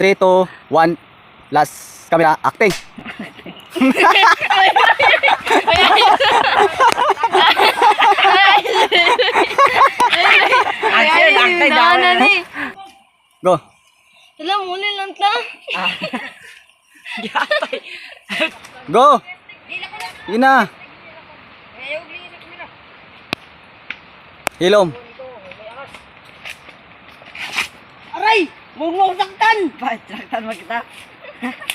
3, 2, 1. Last camera, acting. Go. Alam, muli lang ta. Go. Yun na. Hilom. Aray! Mungong saktan! Bakit saktan mo kita?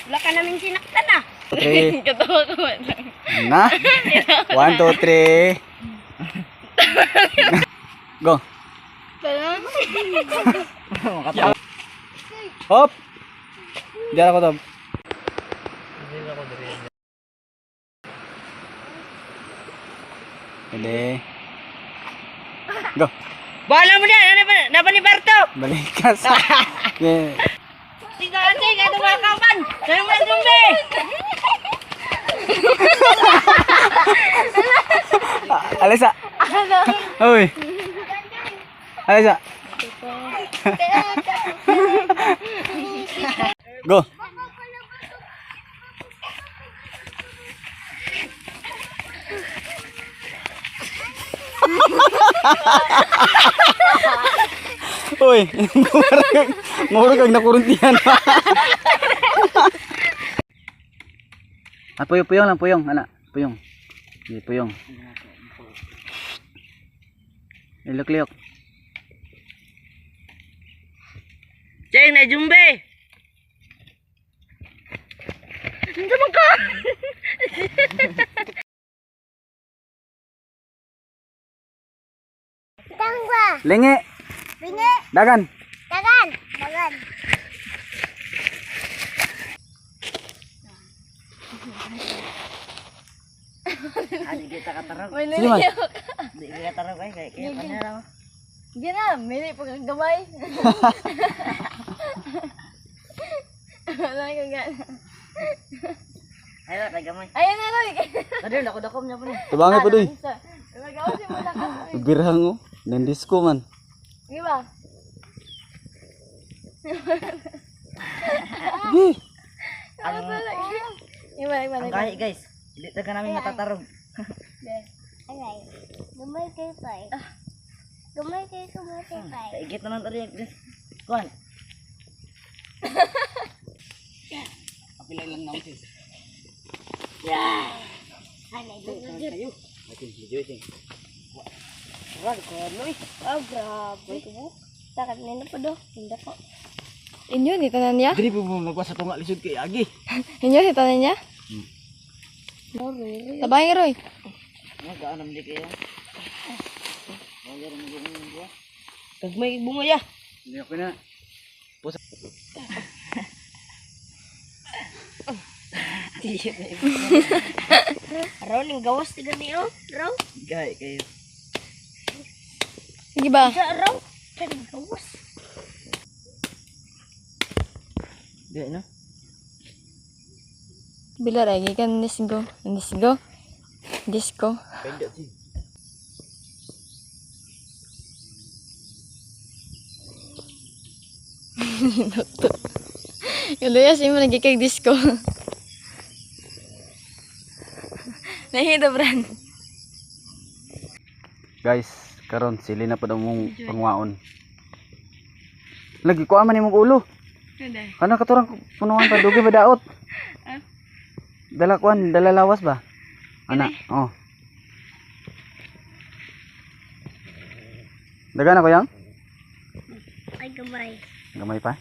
Wala ka namin sinaktan ah. 3. Katawa-tawa lang. Na. 1, 2, 3. Go. Hop. Diyan ako to. Pwede. Go. Bahala mo dyan! Ano ba ni Berto? Balik ka sa... Yeah. Si Dante, kaya tumakapan! Saan mo na zumbi? Alisa. Uy. Alisa. Go. Uy, ngurag kag nakuruntihan. Ah, puyong lang, puyong, anak, puyong. Hindi, puyong. Ilok-liok. Ceng, na zumbi! Hindi mo ka! Tangwa! Lingi. Bingi! Dagan. Dagan! Dagan! Hindi kita katarog. May Sige man. Hindi kita katarog ay kaya panira mo. Hindi na, mili pa kang gamay. Wala kang gana. Ayo tayo gamay. Ayun na, Roy! Tadi dako-dako niya po ni. Tabangay pa doy. Magawa si Mula ka. Birhang oh. Nandisco man. Sige ba? Gi. Iba. Ang gahi guys. Hindi taga namin matatarog. Alay. Gamay kayo pa eh. Gamay kayo pa eh. Kaigit naman tadi guys. Kuan. Kapilay lang naman sis. Alay, kayo. Okay, video ito. Wala ko ano eh. Oh, grabe. Takot nila pa do. Hindi ko. Inyo, di tanan niya? Dili po mo nagwasa tunga lisod kay Agi. Inyo, di tanan niya? Tabangin, Roy. Nagaanam di kaya. Wala rin mo. Kagmay bunga ya. Hindi ako na. Raw, ning gawas tiga niyo. Raw. Gahi kayo. Sige ba? Raw. Ning gawas. Di no. Bila lagi kan disco. Disco. Pwede si. Yung luya siya mo lagi kay disco. Nahida, Bran. Guys, karon sili na pa daw mong pangwaon. Lagi ko aman imong ulo. Ano katurang punuan pa dugi ba daot? Dala kuan, dala lawas ba? Ana, oh. Dagan ako yang? Ay, gamay. Gamay pa?